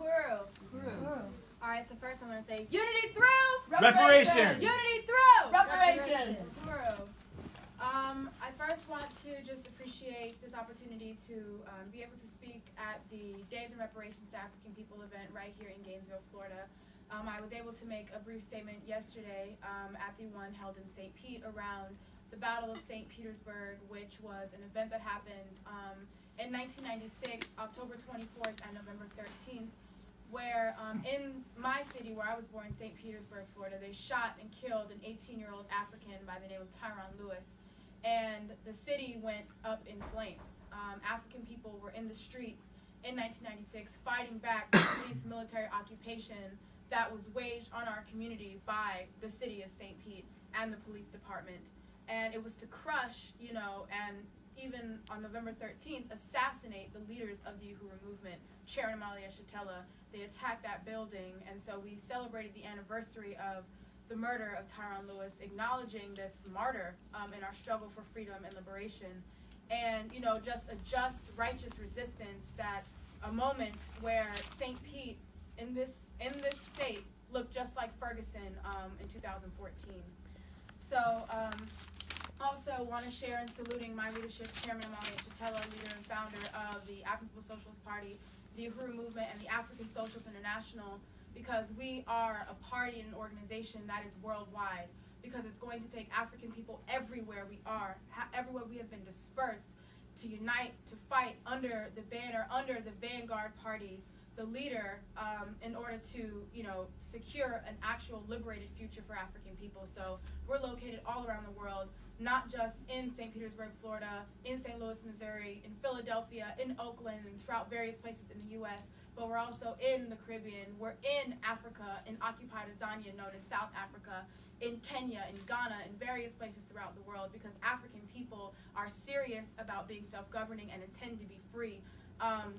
Uhuru. Uhuru. All right, so first I'm going to say unity through Reparations. Unity through Reparations. Uhuru. I first want to just appreciate this opportunity to be able to speak at the Days of Reparations to African People event right here in Gainesville, Florida. I was able to make a brief statement yesterday at the one held in St. Pete around the Battle of St. Petersburg, which was an event that happened in 1996, October 24th and November 13th, where in my city where I was born, St. Petersburg, Florida, they shot and killed an 18-year-old African by the name of Tyron Lewis, and the city went up in flames. African people were in the streets in 1996 fighting back the police military occupation that was waged on our community by the city of St. Pete and the police department. And it was to crush, and even on November 13th, assassinate the leaders of the Uhuru movement, Chair Amalia Shatella. They attacked that building, and so we celebrated the anniversary of the murder of Tyron Lewis, acknowledging this martyr in our struggle for freedom and liberation. And, just a just, righteous resistance, that a moment where St. Pete in this state looked just like Ferguson in 2014. So, also want to share in saluting my leadership, Chairman Amalia Shatella, leader and founder of the African People's Socialist Party, the Uhuru Movement, and the African Socialists International, because we are a party and an organization that is worldwide, because it's going to take African people everywhere we are, everywhere we have been dispersed, to unite, to fight under the banner, under the vanguard party, the leader, in order to, secure an actual liberated future for African people. So we're located all around the world, not just in St. Petersburg, Florida, in St. Louis, Missouri, in Philadelphia, in Oakland, and throughout various places in the U.S., but we're also in the Caribbean. We're in Africa, in occupied Azania, known as South Africa, in Kenya, in Ghana, and various places throughout the world, because African people are serious about being self-governing and intend to be free.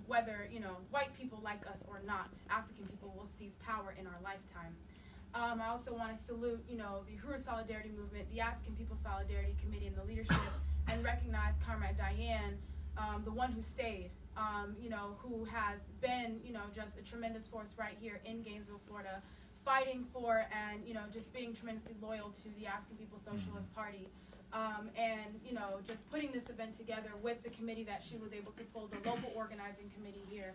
Whether, white people like us or not, African people will seize power in our lifetime. I also want to salute, the Uhuru Solidarity Movement, the African People's Solidarity Committee, and the leadership, and recognize Comrade Diane, the one who stayed, who has been, just a tremendous force right here in Gainesville, Florida, fighting for and, just being tremendously loyal to the African People's Socialist Party. And, just putting this event together with the committee that she was able to pull, the local organizing committee here.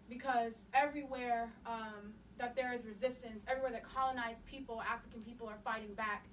Because everywhere that there is resistance, everywhere that colonized people, African people, are fighting back,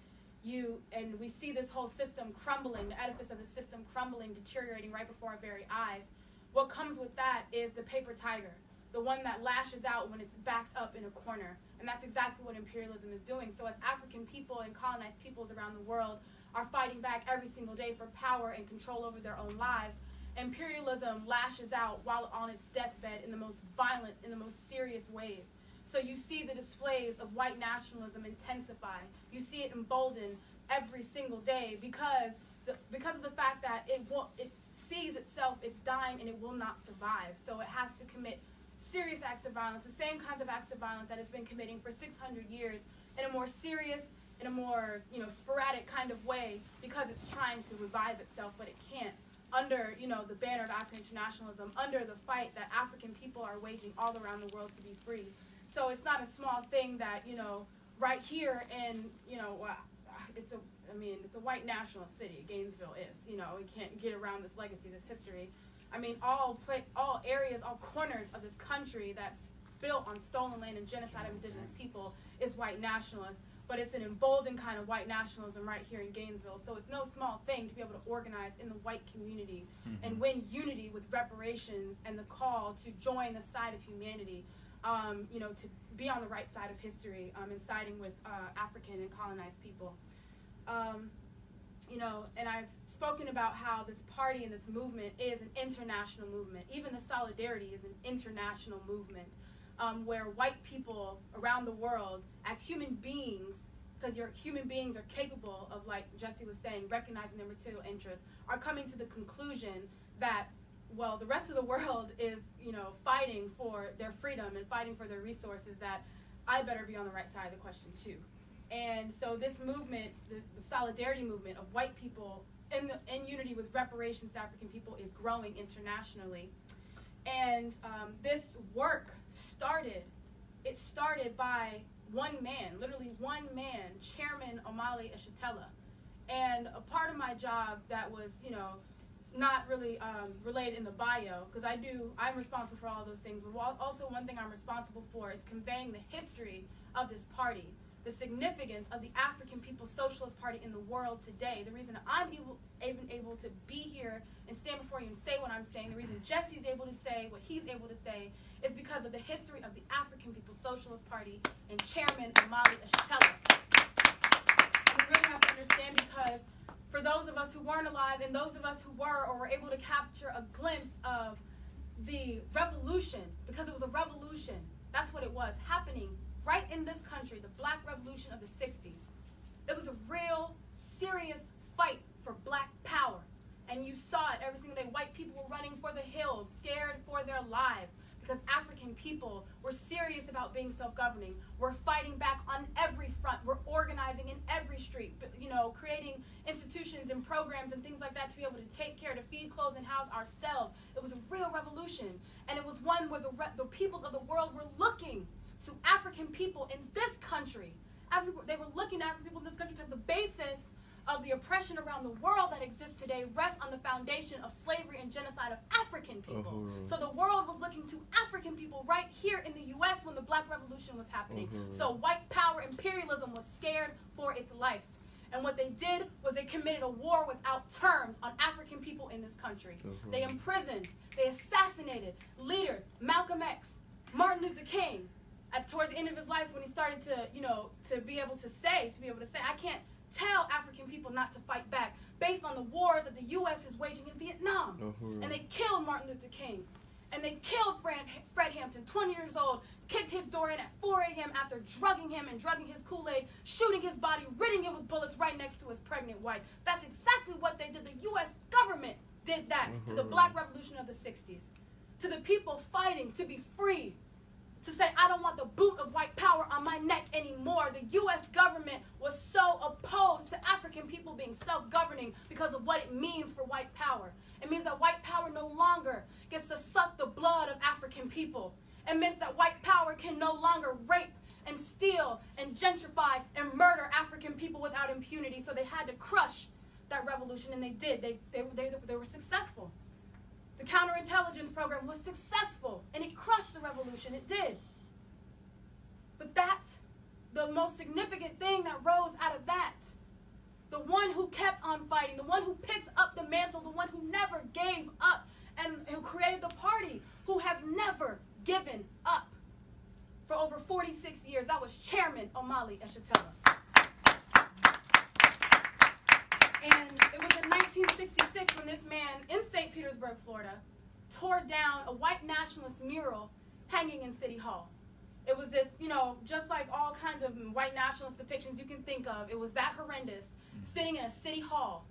and we see this whole system crumbling, the edifice of the system crumbling, deteriorating right before our very eyes. What comes with that is the paper tiger, the one that lashes out when it's backed up in a corner. And that's exactly what imperialism is doing. So as African people and colonized peoples around the world are fighting back every single day for power and control over their own lives, imperialism lashes out while on its deathbed in the most violent, in the most serious ways. So you see the displays of white nationalism intensify. You see it embolden every single day because of the fact that it sees itself, it's dying, and it will not survive. So it has to commit serious acts of violence, the same kinds of acts of violence that it's been committing for 600 years, in a more serious, in a more sporadic kind of way, because it's trying to revive itself, but it can't. Under the banner of African internationalism, under the fight that African people are waging all around the world to be free. So it's not a small thing that right here in it's a white nationalist city. Gainesville is. We can't get around this legacy, this history. All areas, all corners of this country that built on stolen land and genocide of indigenous people is white nationalist. But it's an emboldened kind of white nationalism right here in Gainesville. So it's no small thing to be able to organize in the white community and win unity with reparations and the call to join the side of humanity, to be on the right side of history, and siding with African and colonized people. And I've spoken about how this party and this movement is an international movement. Even the Solidarity is an international movement. Where white people around the world, as human beings, because human beings are capable of, like Jesse was saying, recognizing their material interests, are coming to the conclusion that, well, the rest of the world is, fighting for their freedom and fighting for their resources, that I better be on the right side of the question too. And so this movement, the Solidarity movement of white people in unity with reparations to African people, is growing internationally. And this work started by one man, literally one man, Chairman Omali Eshatella. And a part of my job that was, not really related in the bio, because I'm responsible for all of those things, but also one thing I'm responsible for is conveying the history of this party, the significance of the African People's Socialist Party in the world today. The reason I'm even able to be here and stand before you and say what I'm saying, the reason Jesse's able to say what he's able to say, is because of the history of the African People's Socialist Party and Chairman Omali Eshatella. And we really have to understand, because for those of us who weren't alive and those of us who were or were able to capture a glimpse of the revolution, because it was a revolution, that's what it was, happening right in this country, the Black Revolution of the 60s. It was a real, serious fight for Black power. And you saw it every single day. White people were running for the hills, scared for their lives, because African people were serious about being self-governing. We're fighting back on every front. We're organizing in every street, creating institutions and programs and things like that to be able to take care, to feed, clothe, and house ourselves. It was a real revolution. And it was one where the peoples of the world were looking to African people in this country. They were looking at African people in this country because the basis of the oppression around the world that exists today rests on the foundation of slavery and genocide of African people. Uhuru. So the world was looking to African people right here in the U.S. when the Black Revolution was happening. Uhuru. So white power imperialism was scared for its life. And what they did was they committed a war without terms on African people in this country. Uhuru. They imprisoned, they assassinated leaders, Malcolm X, Martin Luther King, towards the end of his life when he started to be able to say, I can't tell African people not to fight back based on the wars that the U.S. is waging in Vietnam. Uhuru. And they killed Martin Luther King. And they killed Fred Hampton, 20 years old, kicked his door in at 4 a.m. after drugging him and drugging his Kool-Aid, shooting his body, ridding him with bullets right next to his pregnant wife. That's exactly what they did. The U.S. government did that to the Black Revolution of the 60s. To the people fighting to be free, to say, I don't want the boot of white power on my neck anymore. The U.S. government was so opposed to African people being self-governing because of what it means for white power. It means that white power no longer gets to suck the blood of African people. It means that white power can no longer rape and steal and gentrify and murder African people without impunity. So they had to crush that revolution, and they did. They were successful. The counterintelligence program was successful, and it crushed the revolution. It did. But the most significant thing that rose out of that, the one who kept on fighting, the one who picked up the mantle, the one who never gave up, and who created the party, who has never given up for over 46 years, that was Chairman Omali Eshatella. And it was in 1966 when this man in St. Petersburg, Florida, tore down a white nationalist mural hanging in City Hall. It was this, just like all kinds of white nationalist depictions you can think of, it was that horrendous, sitting in a city hall,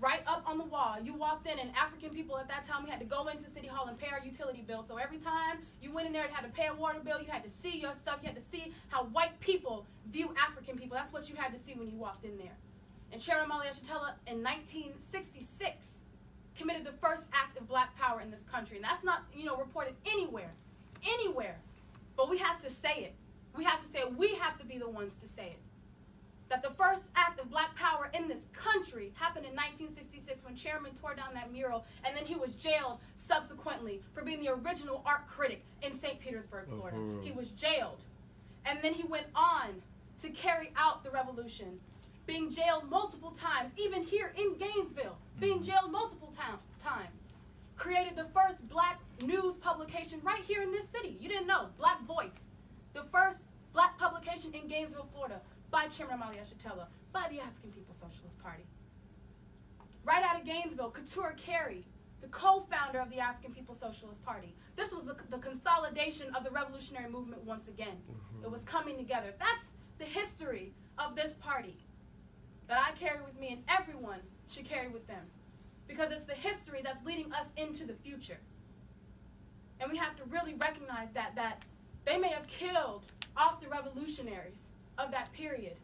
right up on the wall. You walked in, and African people at that time, we had to go into City Hall and pay our utility bill. So every time you went in there, you had to pay a water bill, you had to see your stuff, you had to see how white people view African people. That's what you had to see when you walked in there. And Chairman Omali Eshatella in 1966 committed the first act of Black power in this country. And that's not, reported anywhere. But we have to say it. We have to say it. We have to be the ones to say it. That the first act of Black power in this country happened in 1966 when Chairman tore down that mural, and then he was jailed subsequently for being the original art critic in St. Petersburg, Florida. He was jailed. And then he went on to carry out the revolution, being jailed multiple times, even here in Gainesville, being jailed multiple times. Created the first Black news publication right here in this city. You didn't know, Black Voice. The first Black publication in Gainesville, Florida, by Chairman Omali Eshatella, by the African People's Socialist Party. Right out of Gainesville, Couture Carey, the co-founder of the African People's Socialist Party. This was the consolidation of the revolutionary movement once again. It was coming together. That's the history of this party that I carry with me, and everyone should carry with them, because it's the history that's leading us into the future. And we have to really recognize that they may have killed off the revolutionaries of that period,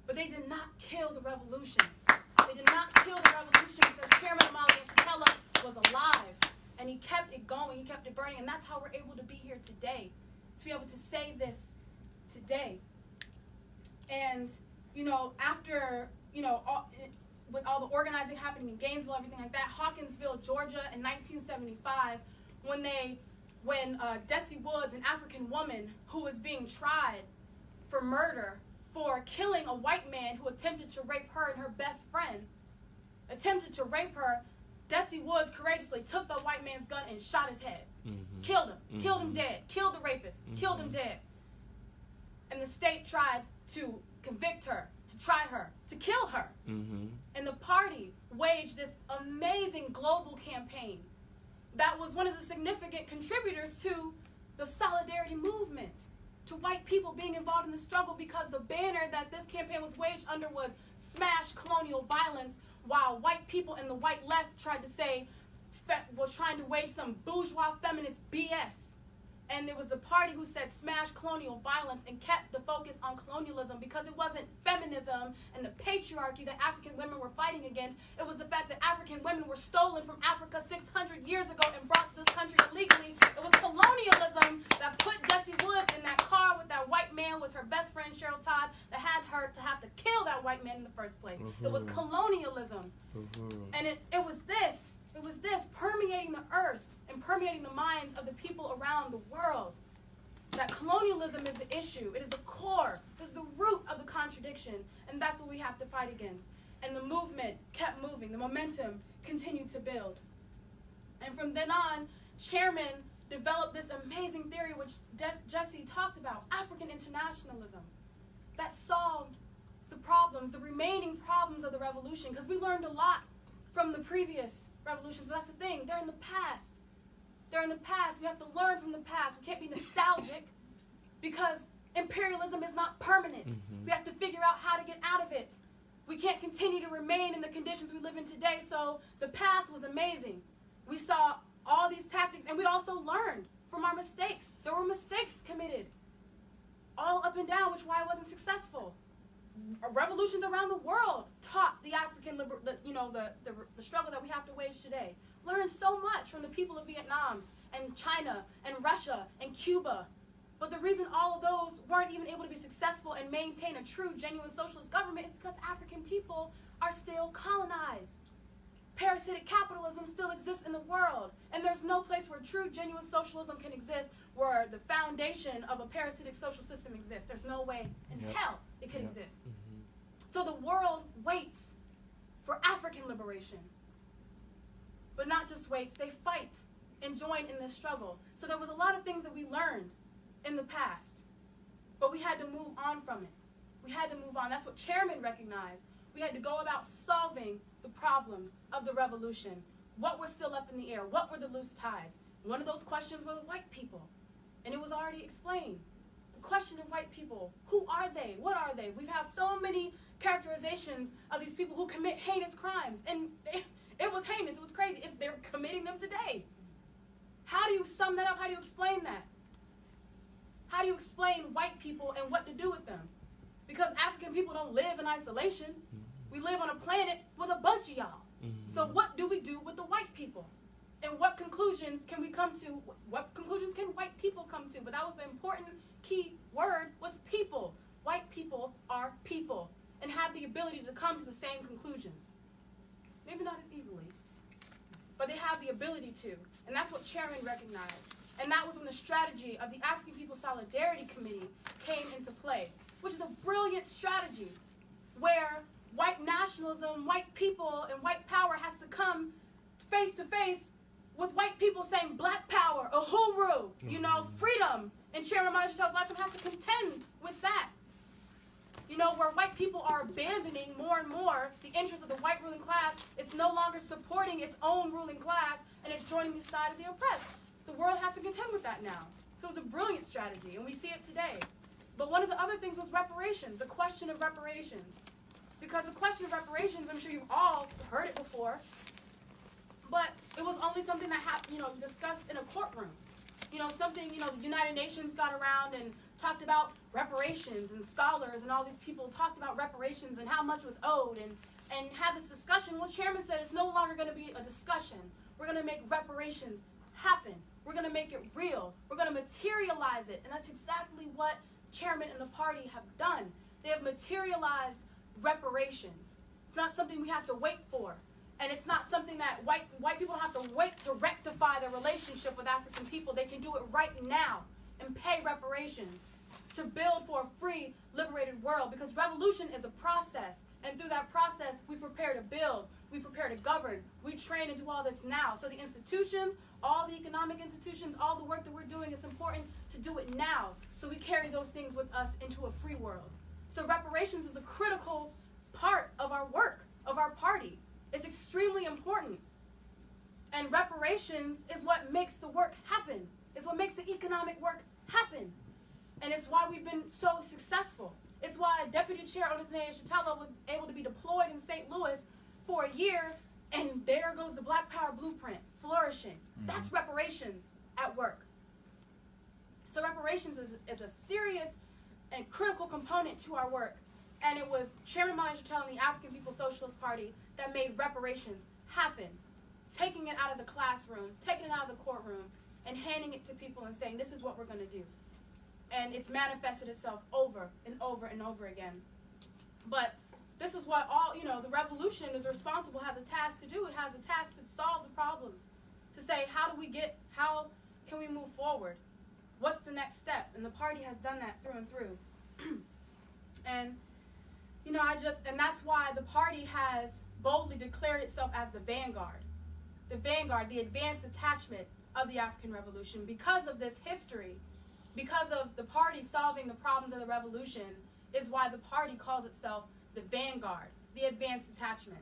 but they did not kill the revolution. They did not kill the revolution because Chairman Omali Eshatella was alive. And he kept it going, he kept it burning, and that's how we're able to be here today, to be able to say this today. And, after, with all the organizing happening in Gainesville, everything like that, Hawkinsville, Georgia, in 1975, when Desi Woods, an African woman who was being tried for murder for killing a white man who attempted to rape her and her best friend, Desi Woods courageously took the white man's gun and shot his head. Killed him dead, killed the rapist, killed him dead. And the state tried to convict her, to try her, to kill her. And the party waged this amazing global campaign that was one of the significant contributors to the solidarity movement, to white people being involved in the struggle, because the banner that this campaign was waged under was "Smash Colonial Violence," while white people and the white left was trying to wage some bourgeois feminist BS. And there was the party who said "Smash colonial violence" and kept the focus on colonialism, because it wasn't feminism and the patriarchy that African women were fighting against. It was the fact that African women were stolen from Africa 600 years ago and brought to this country illegally. It was colonialism that put Desi Woods in that car with that white man with her best friend Cheryl Todd, that had her to have to kill that white man in the first place. It was colonialism. And it was this permeating the earth and permeating the minds of the people around the world, that colonialism is the issue. It is the core. It is the root of the contradiction, and that's what we have to fight against. And the movement kept moving. The momentum continued to build. And from then on, Chairman developed this amazing theory, which Jesse talked about, African internationalism, that solved the problems, the remaining problems of the revolution, because we learned a lot from the previous revolutions, but that's the thing, they're in the past. They're in the past. We have to learn from the past. We can't be nostalgic, because imperialism is not permanent. We have to figure out how to get out of it. We can't continue to remain in the conditions we live in today. So the past was amazing. We saw all these tactics, and we also learned from our mistakes. There were mistakes committed all up and down, which is why it wasn't successful. Revolutions around the world taught the African, the struggle that we have to wage today. Learned so much from the people of Vietnam and China and Russia and Cuba. But the reason all of those weren't even able to be successful and maintain a true, genuine socialist government is because African people are still colonized. Parasitic capitalism still exists in the world, and there's no place where true, genuine socialism can exist where the foundation of a parasitic social system exists. There's no way in hell it could exist. So the world waits for African liberation. But not just waits, they fight and join in this struggle. So there was a lot of things that we learned in the past, but we had to move on from it. We had to move on. That's what Chairman recognized. We had to go about solving the problems of the revolution. What was still up in the air? What were the loose ties? One of those questions were the white people, and it was already explained. The question of white people, who are they? What are they? We have so many characterizations of these people who commit heinous crimes, and it was heinous. It was crazy. They're committing them today. How do you sum that up? How do you explain that? How do you explain white people and what to do with them? Because African people don't live in isolation. We live on a planet with a bunch of y'all. So what do we do with the white people? And what conclusions can we come to? What conclusions can white people come to? But that was the important key word, was people. White people are people and have the ability to come to the same conclusions. Maybe not as easily, but they have the ability to. And that's what Chairman recognized. And that was when the strategy of the African People Solidarity Committee came into play, which is a brilliant strategy where white nationalism, white people, and white power has to come face to face with white people saying black power, Uhuru, freedom. And Chairman Majitel Latham has to contend with that. Where white people are abandoning more and more the interests of the white ruling class, it's no longer supporting its own ruling class, and it's joining the side of the oppressed. The world has to contend with that now. So it was a brilliant strategy, and we see it today. But one of the other things was reparations, the question of reparations. Because the question of reparations, I'm sure you've all heard it before, but it was only something that discussed in a courtroom. Something, the United Nations got around and talked about reparations, and scholars and all these people talked about reparations and how much was owed and had this discussion. Well, Chairman said it's no longer going to be a discussion. We're going to make reparations happen. We're going to make it real. We're going to materialize it. And that's exactly what chairman and the party have done. They have materialized reparations. It's not something we have to wait for. And it's not something that white people have to wait to rectify their relationship with African people. They can do it right now and pay reparations to build for a free, liberated world. Because revolution is a process. And through that process, we prepare to build. We prepare to govern. We train and do all this now. So the institutions, all the economic institutions, all the work that we're doing, it's important to do it now. So we carry those things with us into a free world. So reparations is a critical part of our work, of our party. It's extremely important. And reparations is what makes the work happen. It's what makes the economic work happen. And it's why we've been so successful. It's why Deputy Chair Onisneye Shatella was able to be deployed in St. Louis for a year, and there goes the Black Power blueprint, flourishing. That's reparations at work. So reparations is a serious and critical component to our work. And it was Chairman Maya Shatella and the African People's Socialist Party that made reparations happen, taking it out of the classroom, taking it out of the courtroom, and handing it to people and saying, this is what we're going to do. And it's manifested itself over and over and over again. But this is what the revolution is responsible, has a task to do. It has a task to solve the problems, to say, how can we move forward? What's the next step? And the party has done that through and through. And, and that's why the party has boldly declared itself as the vanguard, the advanced detachment of the African Revolution. Because of this history, because of the party solving the problems of the revolution, is why the party calls itself the vanguard, the advanced detachment.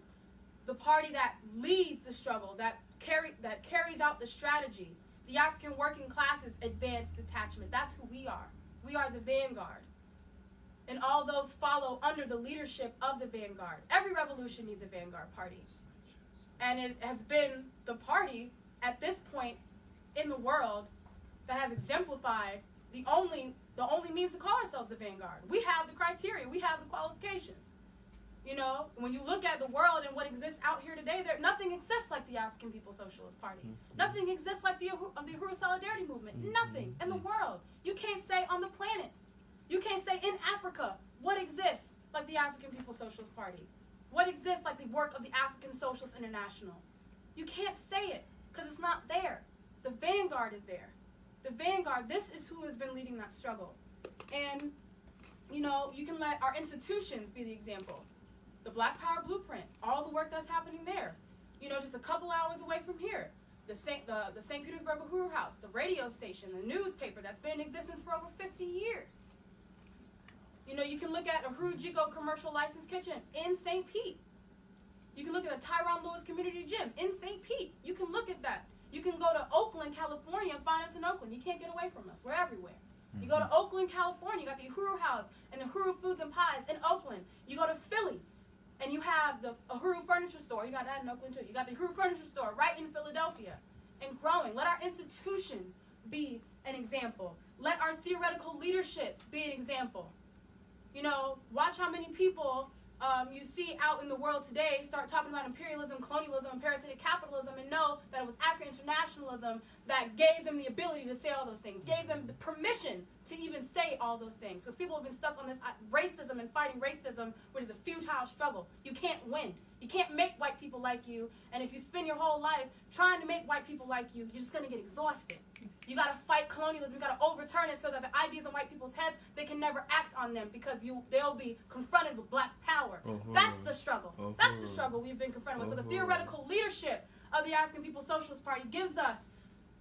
The party that leads the struggle, that carries out the strategy. The African working classes advanced detachment. That's who we are. We are the vanguard. And all those follow under the leadership of the vanguard. Every revolution needs a vanguard party. And it has been the party at this point in the world that has exemplified the only means to call ourselves the vanguard. We have the criteria. We have the qualifications. When you look at the world and what exists out here today, nothing exists like the African People's Socialist Party. Nothing exists like the Uhuru Solidarity Movement. Nothing in the world. You can't say on the planet. You can't say in Africa what exists like the African People's Socialist Party. What exists like the work of the African Socialist International. You can't say it because it's not there. The vanguard is there. The vanguard, this is who has been leading that struggle. And, you can let our institutions be the example. The Black Power Blueprint, all the work that's happening there. Just a couple hours away from here. The St. Petersburg Uhuru House, the radio station, the newspaper that's been in existence for over 50 years. You can look at Uhuru Jigo Commercial License Kitchen in St. Pete. You can look at the Tyrone Lewis Community Gym in St. Pete. You can look at that. You can go to Oakland, California, and find us in Oakland. You can't get away from us. We're everywhere. You go to Oakland, California, you got the Uhuru House and the Uhuru Foods and Pies in Oakland. You go to Philly, and you have the Uhuru Furniture Store. You got that in Oakland, too. You got the Uhuru Furniture Store right in Philadelphia and growing. Let our institutions be an example. Let our theoretical leadership be an example. Watch how many people you see out in the world today start talking about imperialism, colonialism, and parasitic capitalism, and know that it was African internationalism that gave them the ability to say all those things, gave them the permission to even say all those things. Because people have been stuck on this racism and fighting racism, which is a futile struggle. You can't win. You can't make white people like you, and if you spend your whole life trying to make white people like you, you're just going to get exhausted. You got to fight colonialism. You got to overturn it so that the ideas in white people's heads, they can never act on them because they'll be confronted with black power. That's the struggle. That's the struggle we've been confronted with. So the theoretical leadership of the African People's Socialist Party gives us,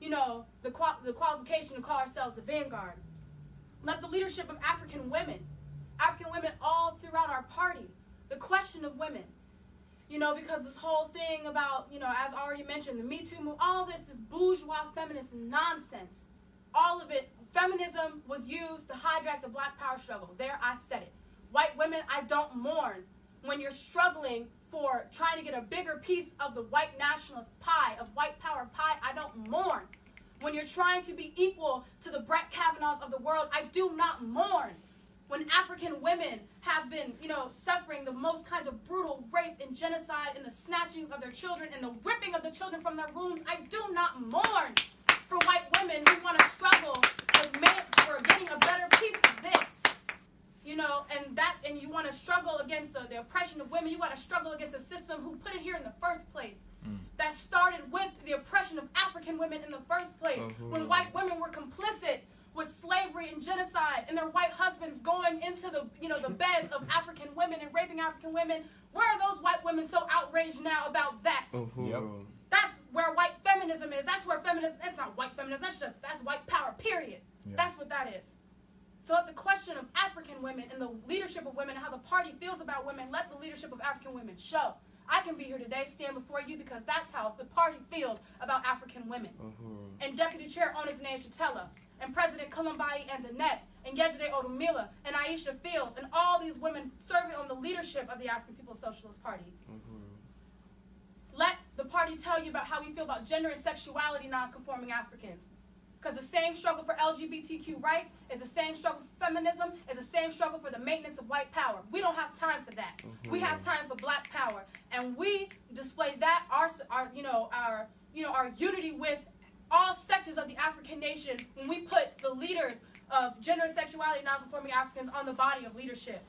the qualification to call ourselves the vanguard. Let the leadership of African women all throughout our party, the question of women, because this whole thing about, as already mentioned, the Me Too movement, all this bourgeois feminist nonsense, all of it, feminism was used to hijack the black power struggle. There, I said it. White women, I don't mourn when you're struggling for trying to get a bigger piece of the white nationalist pie, of white power pie. I don't mourn. When you're trying to be equal to the Brett Kavanaughs of the world, I do not mourn. when African women have been, suffering the most kinds of brutal rape and genocide and the snatchings of their children and the ripping of the children from their wombs, I do not mourn for white women who want to struggle for getting a better piece of this. And you want to struggle against the oppression of women. You want to struggle against a system who put it here in the first place. That started with the oppression of African women in the first place. When white women were complicit with slavery and genocide, and their white husbands going into the beds of African women and raping African women. Where are those white women so outraged now about that? Yep. That's where white feminism is. That's where feminism. It's not white feminism. That's white power. Period. Yeah. That's what that is. So let the question of African women and the leadership of women and how the party feels about women, let the leadership of African women show. I can be here today, stand before you, because that's how the party feels about African women. And Deputy Chair Onizine Shatella, and President Kulumbai and Annette, and Yejide Odumila, and Aisha Fields, and all these women serving on the leadership of the African People's Socialist Party. Let the party tell you about how we feel about gender and sexuality non-conforming Africans. Because the same struggle for LGBTQ rights is the same struggle for feminism, is the same struggle for the maintenance of white power. We don't have time for that. We have time for black power. And we display that, our unity with all sectors of the African nation when we put the leaders of gender and sexuality non-conforming Africans on the body of leadership.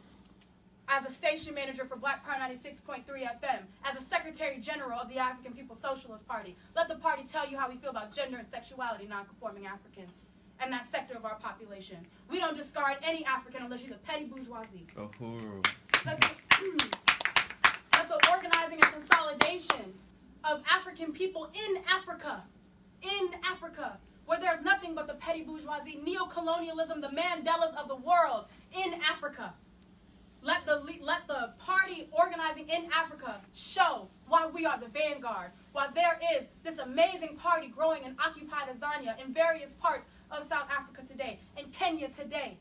As a station manager for Black Power 96.3 FM, as a Secretary General of the African People's Socialist Party, let the party tell you how we feel about gender and sexuality non-conforming Africans and that sector of our population. We don't discard any African unless you're the petty bourgeoisie. Let the organizing and consolidation of African people in Africa, where there's nothing but the petty bourgeoisie, neo-colonialism, the Mandelas of the world in Africa. Let the party organizing in Africa show why we are the vanguard, why there is this amazing party growing in occupied Azania in various parts of South Africa today, in Kenya today,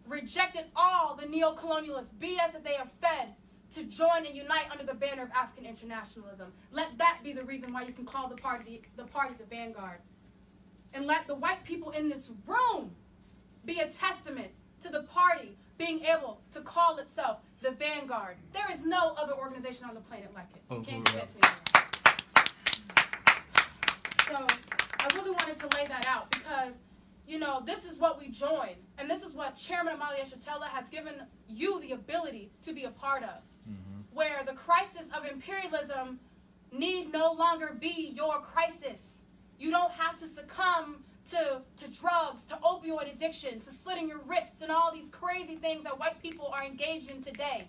rejected all the neo-colonialist BS that they have fed to join and unite under the banner of African internationalism. Let that be the reason why you can call the party the vanguard. And let the white people in this room be a testament to the party being able to call itself the vanguard. There is no other organization on the planet like it. You can't convince me of that. So I really wanted to lay that out because, this is what we join. And this is what Chairman Amalia Shatella has given you the ability to be a part of. Where the crisis of imperialism need no longer be your crisis. You don't have to succumb to drugs, to opioid addiction, to slitting your wrists, and all these crazy things that white people are engaged in today.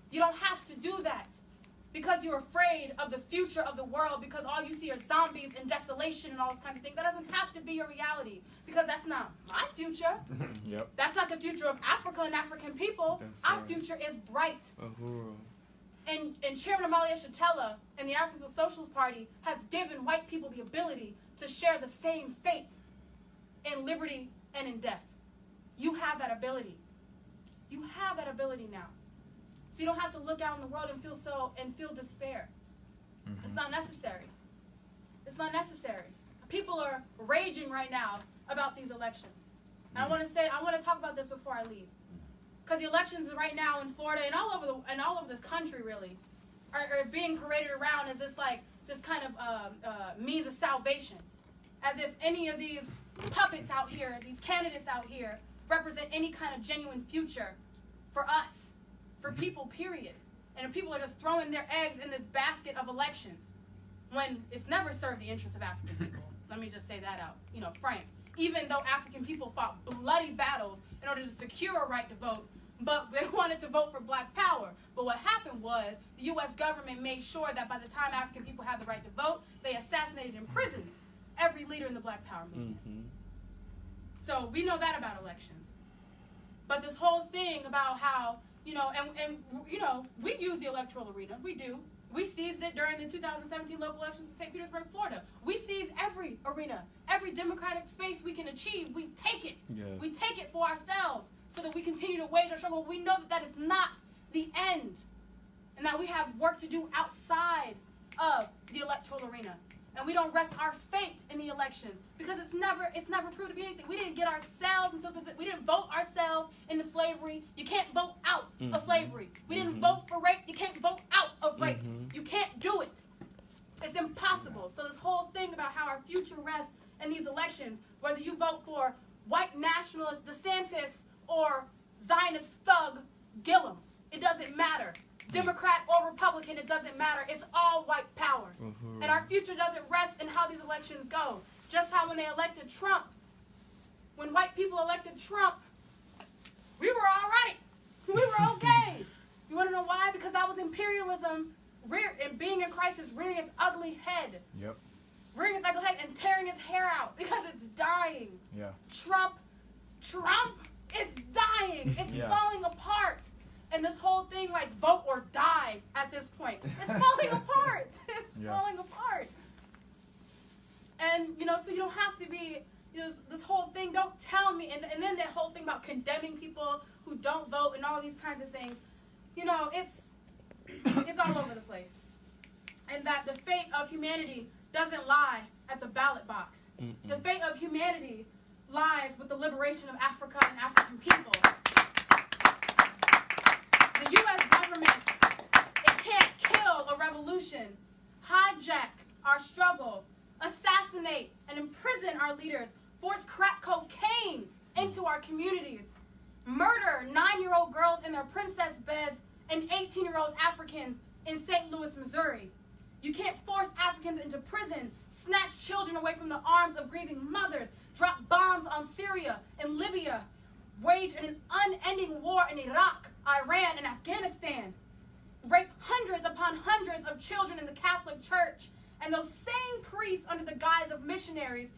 You don't have to do that because you're afraid of the future of the world, because all you see are zombies and desolation and all those kinds of things. That doesn't have to be your reality, because that's not my future. Yep. That's not the future of Africa and African people. Our future is bright. And Chairman Amalia Shatella and the African People's Socialist Party has given white people the ability to share the same fate in liberty and in death. You have that ability. You have that ability now. So you don't have to look out in the world and feel despair. It's not necessary. It's not necessary. People are raging right now about these elections. And I want to talk about this before I leave. Because the elections right now in Florida and all over this country really are being paraded around as this kind of means of salvation, as if any of these puppets out here, these candidates out here, represent any kind of genuine future for us, for people, period. And if people are just throwing their eggs in this basket of elections, when it's never served the interests of African people. Let me just say that out, frank. Even though African people fought bloody battles in order to secure a right to vote, but they wanted to vote for black power. But what happened was the U.S. government made sure that by the time African people had the right to vote, they assassinated and imprisoned every leader in the black power movement. So we know that about elections. But this whole thing about how, we use the electoral arena. We do. We seized it during the 2017 local elections in St. Petersburg, Florida. We seize every arena, every democratic space we can achieve. We take it. Yes. We take it for ourselves so that we continue to wage our struggle. We know that that is not the end and that we have work to do outside of the electoral arena. and we don't rest our fate in the elections because it's never proved to be anything. We didn't get ourselves into a position. We didn't vote ourselves into slavery. You can't vote out of slavery. We didn't vote for rape. You can't vote out of rape. You can't do it. It's impossible. So this whole thing about how our future rests in these elections, whether you vote for white nationalist DeSantis or Zionist thug Gillum, it doesn't matter. Democrat or Republican, it doesn't matter. It's all white power. And our future doesn't rest in how these elections go. Just how when they elected Trump, when white people elected Trump, we were all right. We were okay. You want to know why? Because that was imperialism and being in crisis rearing its ugly head. Yep. Rearing its ugly head and tearing its hair out because it's dying. Yeah. Trump, it's dying. It's falling apart. And this whole thing, like, vote or die at this point. It's falling apart. It's falling apart. And, so you don't have to be, this whole thing, don't tell me. And then that whole thing about condemning people who don't vote and all these kinds of things. It's all over the place. And that the fate of humanity doesn't lie at the ballot box. The fate of humanity lies with the liberation of Africa and African people. The U.S. government, it can't kill a revolution, hijack our struggle, assassinate and imprison our leaders, force crack cocaine into our communities, murder 9-year-old girls in their princess beds and 18-year-old Africans in St. Louis, Missouri. You can't force Africans into prison, snatch children away from the arms of grieving mothers, drop bombs on Syria and Libya, wage an unending war in Iraq, Iran, and Afghanistan, rape hundreds upon hundreds of children in the Catholic Church, and those same priests under the guise of missionaries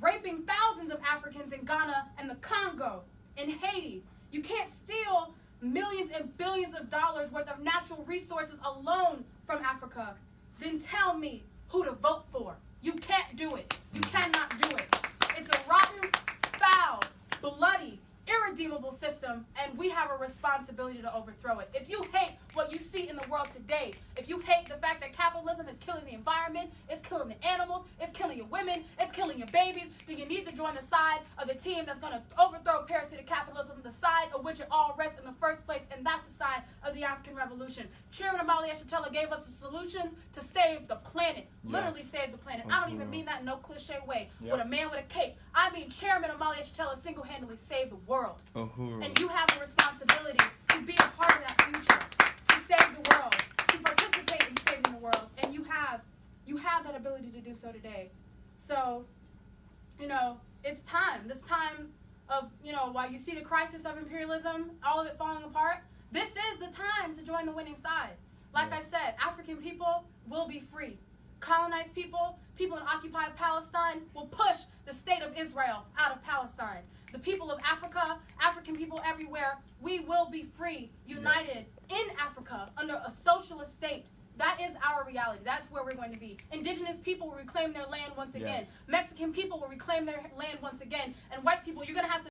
raping thousands of Africans in Ghana and the Congo, in Haiti. You can't steal millions and billions of dollars worth of natural resources alone from Africa. Then tell me who to vote for. You can't do it. You cannot do it. It's a rotten, foul, bloody, irredeemable system, and we have a responsibility to overthrow it. If you hate what you see in the world today, if you hate the fact that capitalism is killing the environment, it's killing the animals, it's killing your women, it's killing your babies, then you need to join the side of the team that's going to overthrow parasitic capitalism, the side of which it all rests in the first place, and that's the side of the African Revolution. Chairman Akilé Anai gave us the solutions to save the planet, literally save the planet. I don't even mean that in no cliche way, with a man with a cape. I mean Chairman Akilé Anai single-handedly saved the world. Uhuru. And you have a responsibility to be a part of that future, to save the world, to participate in saving the world, and you have that ability to do so today. So, it's time. This time of, while you see the crisis of imperialism, all of it falling apart, this is the time to join the winning side. Like I said, African people will be free. Colonized people in occupied Palestine will push the state of Israel out of Palestine. The people of Africa, African people everywhere, we will be free, united in Africa under a socialist state. That is our reality. That's where we're going to be. Indigenous people will reclaim their land once again. Mexican people will reclaim their land once again. And white people, you're going to have to